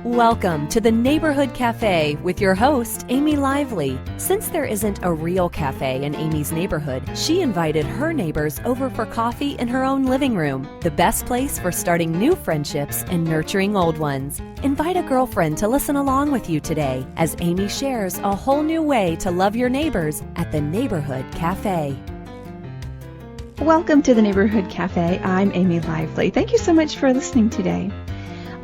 Welcome to the Neighborhood Café with your host, Amy Lively. Since there isn't a real cafe in Amy's neighborhood, she invited her neighbors over for coffee in her own living room, the best place for starting new friendships and nurturing old ones. Invite a girlfriend to listen along with you today as Amy shares a whole new way to love your neighbors at the Neighborhood Café. Welcome to the Neighborhood Cafe. I'm Amy Lively. Thank you so much for listening today.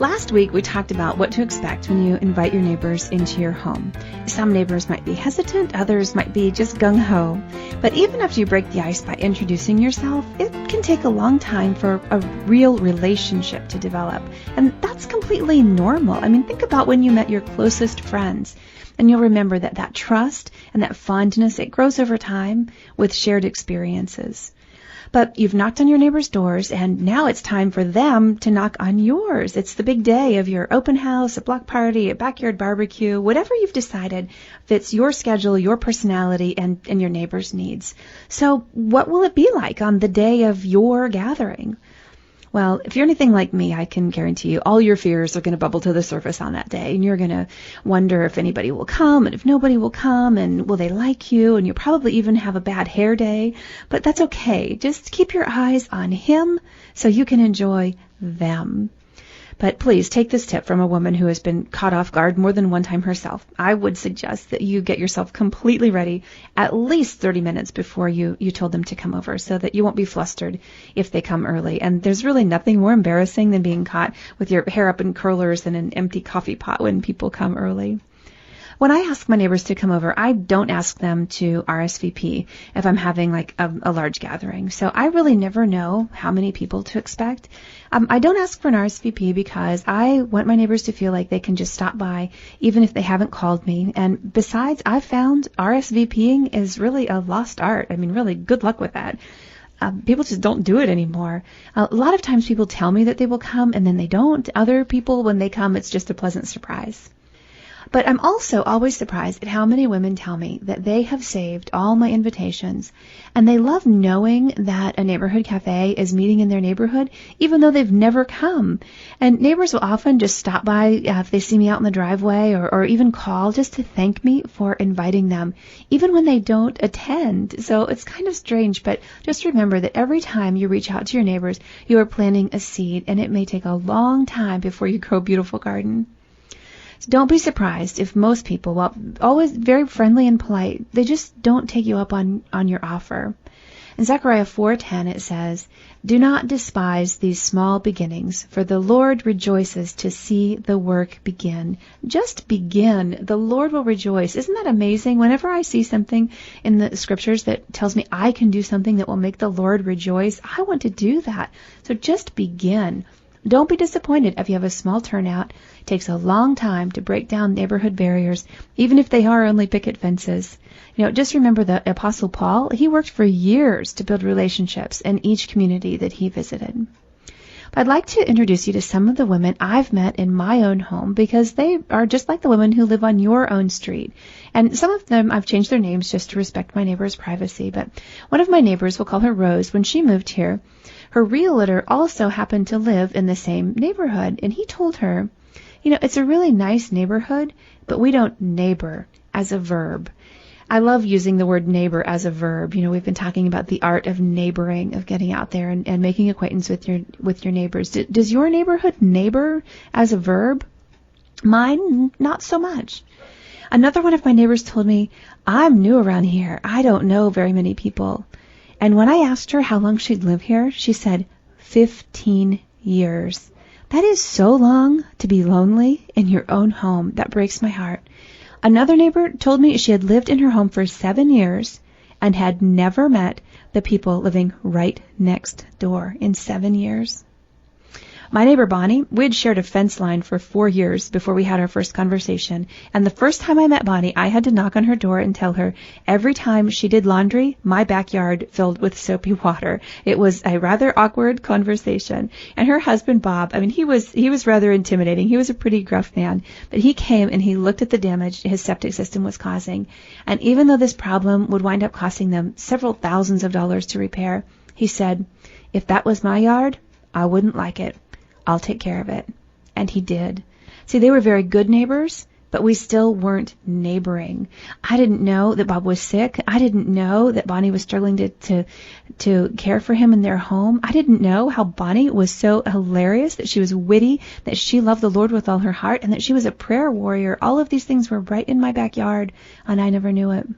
Last week, we talked about what to expect when you invite your neighbors into your home. Some neighbors might be hesitant, others might be just gung-ho. But even after you break the ice by introducing yourself, it can take a long time for a real relationship to develop. And that's completely normal. I mean, think about when you met your closest friends. And you'll remember that trust and that fondness, it grows over time with shared experiences. But you've knocked on your neighbor's doors, and now it's time for them to knock on yours. It's the big day of your open house, a block party, a backyard barbecue, whatever you've decided fits your schedule, your personality, and your neighbor's needs. So what will it be like on the day of your gathering? Well, if you're anything like me, I can guarantee you all your fears are going to bubble to the surface on that day. And you're going to wonder if anybody will come and if nobody will come and will they like you? And you'll probably even have a bad hair day. But that's okay. Just keep your eyes on him so you can enjoy them. But please take this tip from a woman who has been caught off guard more than one time herself. I would suggest that you get yourself completely ready at least 30 minutes before you told them to come over so that you won't be flustered if they come early. And there's really nothing more embarrassing than being caught with your hair up in curlers and an empty coffee pot when people come early. When I ask my neighbors to come over, I don't ask them to RSVP if I'm having like a large gathering. So I really never know how many people to expect. I don't ask for an RSVP because I want my neighbors to feel like they can just stop by even if they haven't called me. And besides, I've found RSVPing is really a lost art. I mean, really, good luck with that. People just don't do it anymore. A lot of times people tell me that they will come and then they don't. Other people, when they come, it's just a pleasant surprise. But I'm also always surprised at how many women tell me that they have saved all my invitations and they love knowing that a neighborhood cafe is meeting in their neighborhood even though they've never come. And neighbors will often just stop by if they see me out in the driveway or even call just to thank me for inviting them even when they don't attend. So it's kind of strange, but just remember that every time you reach out to your neighbors, you are planting a seed and it may take a long time before you grow a beautiful garden. So don't be surprised if most people, while always very friendly and polite, they just don't take you up on your offer. In Zechariah 4:10 it says, "Do not despise these small beginnings, for the Lord rejoices to see the work begin." Just begin. The Lord will rejoice. Isn't that amazing? Whenever I see something in the scriptures that tells me I can do something that will make the Lord rejoice, I want to do that. So just begin. Don't be disappointed if you have a small turnout. It takes a long time to break down neighborhood barriers, even if they are only picket fences. Just remember the Apostle Paul, he worked for years to build relationships in each community that he visited. But I'd like to introduce you to some of the women I've met in my own home because they are just like the women who live on your own street. And some of them, I've changed their names just to respect my neighbor's privacy. But one of my neighbors, we'll call her Rose, when she moved here, her realtor also happened to live in the same neighborhood. And he told her, it's a really nice neighborhood, but we don't neighbor as a verb. I love using the word neighbor as a verb. We've been talking about the art of neighboring, of getting out there and making acquaintance with your neighbors. Does your neighborhood neighbor as a verb? Mine, not so much. Another one of my neighbors told me, "I'm new around here. I don't know very many people." And when I asked her how long she'd lived here, she said 15 years. That is so long to be lonely in your own home. That breaks my heart. Another neighbor told me she had lived in her home for 7 years and had never met the people living right next door in 7 years. My neighbor Bonnie, we had shared a fence line for 4 years before we had our first conversation. And the first time I met Bonnie, I had to knock on her door and tell her every time she did laundry, my backyard filled with soapy water. It was a rather awkward conversation. And her husband Bob, he was rather intimidating. He was a pretty gruff man. But he came and he looked at the damage his septic system was causing. And even though this problem would wind up costing them several thousands of dollars to repair, he said, "If that was my yard, I wouldn't like it. I'll take care of it." And he did. See, they were very good neighbors, but we still weren't neighboring. I didn't know that Bob was sick. I didn't know that Bonnie was struggling to care for him in their home. I didn't know how Bonnie was so hilarious, that she was witty, that she loved the Lord with all her heart, and that she was a prayer warrior. All of these things were right in my backyard, and I never knew it.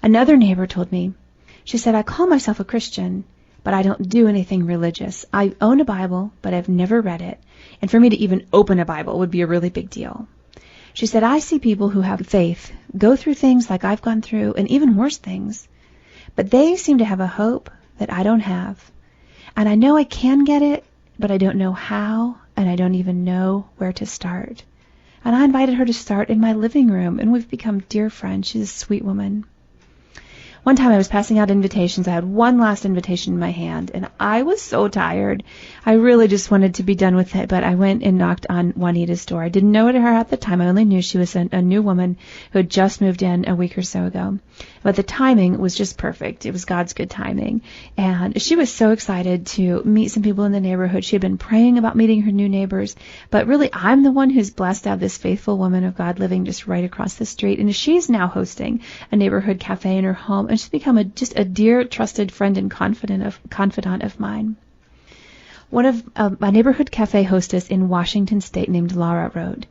Another neighbor told me, she said, I call myself a Christian, but I don't do anything religious. I own a Bible, but I've never read it. And for me to even open a Bible would be a really big deal. She said, I see people who have faith go through things like I've gone through, and even worse things. But they seem to have a hope that I don't have. And I know I can get it, but I don't know how, and I don't even know where to start. And I invited her to start in my living room, and we've become dear friends. She's a sweet woman. One time I was passing out invitations. I had one last invitation in my hand, and I was so tired. I really just wanted to be done with it, but I went and knocked on Juanita's door. I didn't know her at the time. I only knew she was a new woman who had just moved in a week or so ago. But the timing was just perfect. It was God's good timing. And she was so excited to meet some people in the neighborhood. She had been praying about meeting her new neighbors, but really I'm the one who's blessed to have this faithful woman of God living just right across the street. And she's now hosting a neighborhood cafe in her home. And she's become just a dear, trusted friend and confidant of mine. One of a neighborhood cafe hostess in Washington State named Laura wrote,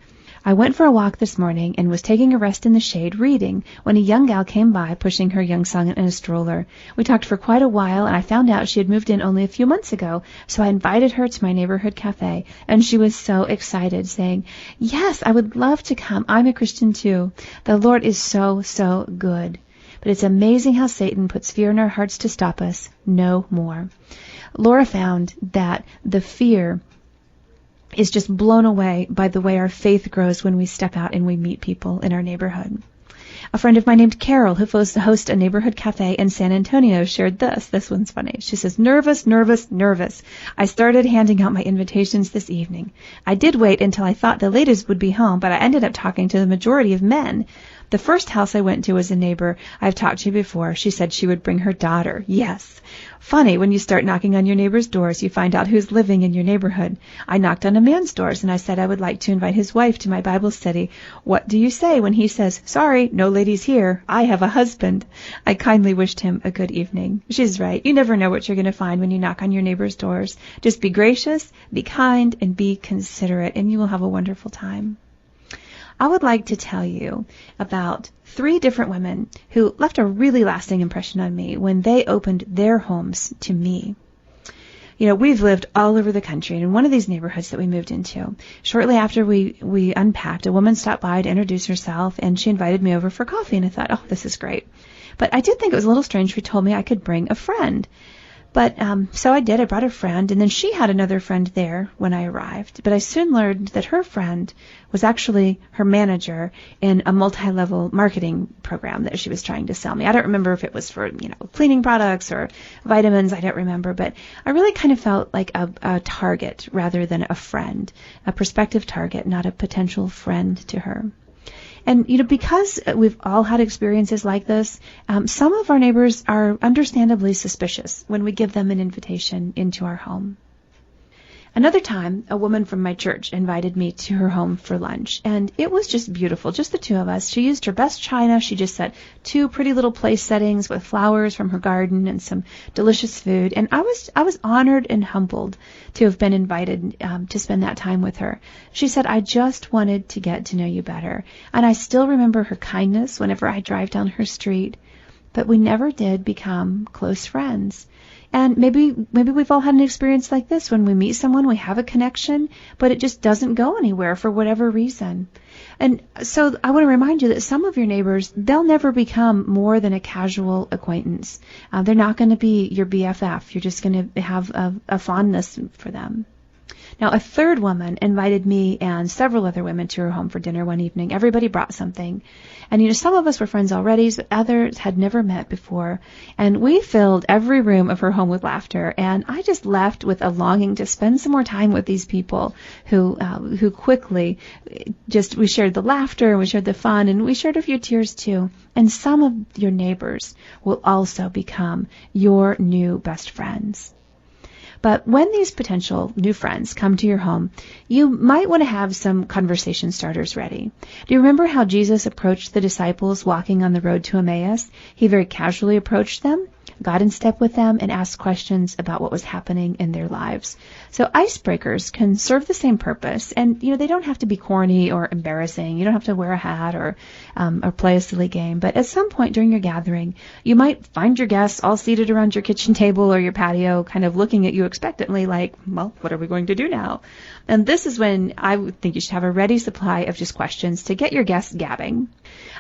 I went for a walk this morning and was taking a rest in the shade reading when a young gal came by pushing her young son in a stroller. We talked for quite a while, and I found out she had moved in only a few months ago, so I invited her to my neighborhood cafe, and she was so excited, saying, yes, I would love to come. I'm a Christian too. The Lord is so, so good. But it's amazing how Satan puts fear in our hearts to stop us. No more. Laura found that the fear is just blown away by the way our faith grows when we step out and we meet people in our neighborhood. A friend of mine named Carol, who hosts a neighborhood cafe in San Antonio, shared this. This one's funny. She says, nervous. I started handing out my invitations this evening. I did wait until I thought the ladies would be home, but I ended up talking to the majority of men. The first house I went to was a neighbor I've talked to before. She said she would bring her daughter. Yes. Funny, when you start knocking on your neighbor's doors, you find out who's living in your neighborhood. I knocked on a man's doors, and I said I would like to invite his wife to my Bible study. What do you say when he says, sorry, no ladies here. I have a husband. I kindly wished him a good evening. She's right. You never know what you're going to find when you knock on your neighbor's doors. Just be gracious, be kind, and be considerate, and you will have a wonderful time. I would like to tell you about 3 different women who left a really lasting impression on me when they opened their homes to me. You know, we've lived all over the country, and in one of these neighborhoods that we moved into, shortly after we unpacked, a woman stopped by to introduce herself, and she invited me over for coffee, and I thought, oh, this is great. But I did think it was a little strange. She told me I could bring a friend. But so I did. I brought a friend, and then she had another friend there when I arrived. But I soon learned that her friend was actually her manager in a multi-level marketing program that she was trying to sell me. I don't remember if it was for, cleaning products or vitamins. I don't remember. But I really kind of felt like a target rather than a friend, a prospective target, not a potential friend to her. And, because we've all had experiences like this, some of our neighbors are understandably suspicious when we give them an invitation into our home. Another time, a woman from my church invited me to her home for lunch, and it was just beautiful, just the 2 of us. She used her best china. She just set 2 pretty little place settings with flowers from her garden and some delicious food, and I was honored and humbled to have been invited to spend that time with her. She said, I just wanted to get to know you better, and I still remember her kindness whenever I drive down her street, but we never did become close friends. And maybe we've all had an experience like this. When we meet someone, we have a connection, but it just doesn't go anywhere for whatever reason. And so I want to remind you that some of your neighbors, they'll never become more than a casual acquaintance. They're not going to be your BFF. You're just going to have a fondness for them. Now, a 3rd woman invited me and several other women to her home for dinner one evening. Everybody brought something. And, some of us were friends already, but others had never met before. And we filled every room of her home with laughter. And I just left with a longing to spend some more time with these people who quickly we shared the laughter, we shared the fun, and we shared a few tears too. And some of your neighbors will also become your new best friends. But when these potential new friends come to your home, you might want to have some conversation starters ready. Do you remember how Jesus approached the disciples walking on the road to Emmaus? He very casually approached them, got in step with them, and asked questions about what was happening in their lives. So icebreakers can serve the same purpose, and they don't have to be corny or embarrassing. You don't have to wear a hat or play a silly game. But at some point during your gathering, you might find your guests all seated around your kitchen table or your patio, kind of looking at you expectantly like, well, what are we going to do now? And this is when I would think you should have a ready supply of just questions to get your guests gabbing.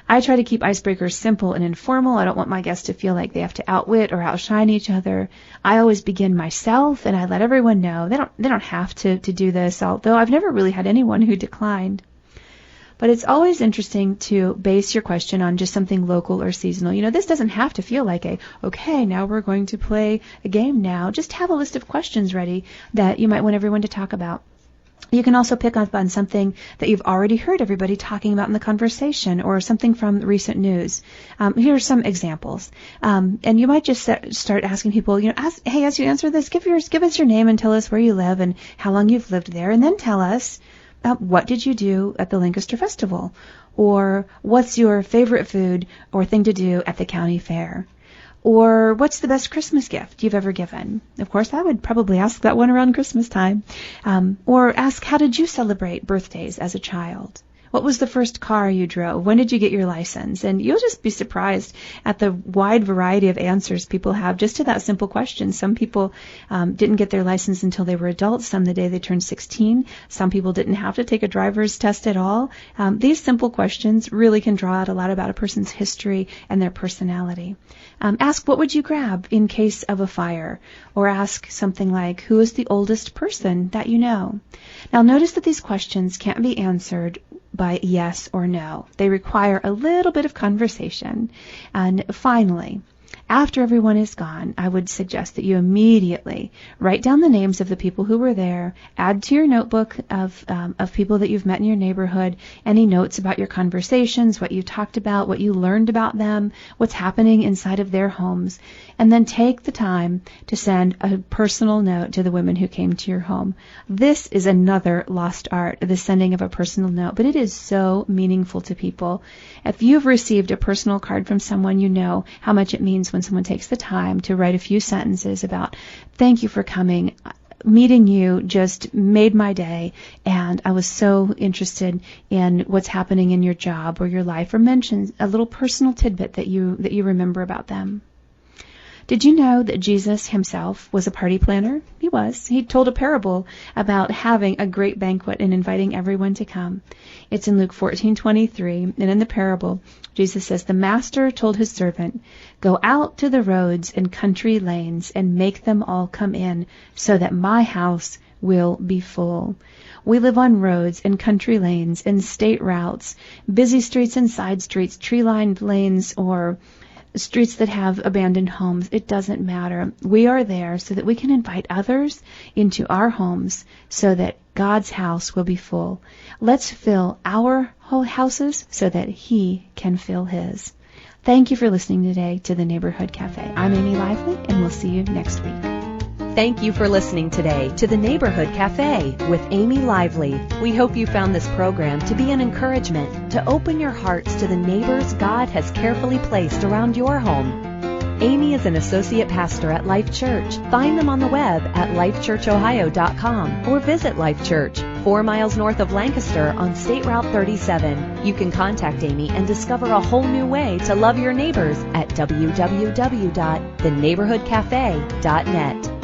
I try to keep icebreakers simple and informal. I don't want my guests to feel like they have to outwit or outshine each other. I always begin myself, and I let everyone know they don't have to do this, although I've never really had anyone who declined. But it's always interesting to base your question on just something local or seasonal. This doesn't have to feel like okay, now we're going to play a game now. Just have a list of questions ready that you might want everyone to talk about. You can also pick up on something that you've already heard everybody talking about in the conversation, or something from recent news. Here are some examples. And you might just start asking people, hey, as you answer this, give us your name and tell us where you live and how long you've lived there, and then tell us what did you do at the Lancaster Festival, or what's your favorite food or thing to do at the county fair. Or what's the best Christmas gift you've ever given? Of course, I would probably ask that one around Christmas time. Or ask, how did you celebrate birthdays as a child? What was the first car you drove? When did you get your license? And you'll just be surprised at the wide variety of answers people have just to that simple question. Some people didn't get their license until they were adults, some the day they turned 16. Some people didn't have to take a driver's test at all. These simple questions really can draw out a lot about a person's history and their personality. Ask, what would you grab in case of a fire? Or ask something like, who is the oldest person that you know? Now, notice that these questions can't be answered by yes or no. They require a little bit of conversation. And finally, after everyone is gone, I would suggest that you immediately write down the names of the people who were there, add to your notebook of people that you've met in your neighborhood, any notes about your conversations, what you talked about, what you learned about them, what's happening inside of their homes, and then take the time to send a personal note to the women who came to your home. This is another lost art, the sending of a personal note, but it is so meaningful to people. If you've received a personal card from someone, you know how much it means when someone takes the time to write a few sentences about, thank you for coming. Meeting you just made my day, and I was so interested in what's happening in your job or your life, or mention a little personal tidbit that you remember about them. Did you know that Jesus himself was a party planner? He was. He told a parable about having a great banquet and inviting everyone to come. It's in Luke 14:23, and in the parable, Jesus says, the master told his servant, go out to the roads and country lanes and make them all come in, so that my house will be full. We live on roads and country lanes and state routes, busy streets and side streets, tree-lined lanes, or streets that have abandoned homes. It doesn't matter. We are there so that we can invite others into our homes so that God's house will be full. Let's fill our whole houses so that He can fill His. Thank you for listening today to the Neighborhood Café. I'm Amy Lively, and we'll see you next week. Thank you for listening today to the Neighborhood Café with Amy Lively. We hope you found this program to be an encouragement to open your hearts to the neighbors God has carefully placed around your home. Amy is an associate pastor at Life Church. Find them on the web at lifechurchohio.com or visit Life Church, 4 miles north of Lancaster on State Route 37. You can contact Amy and discover a whole new way to love your neighbors at www.theneighborhoodcafe.net.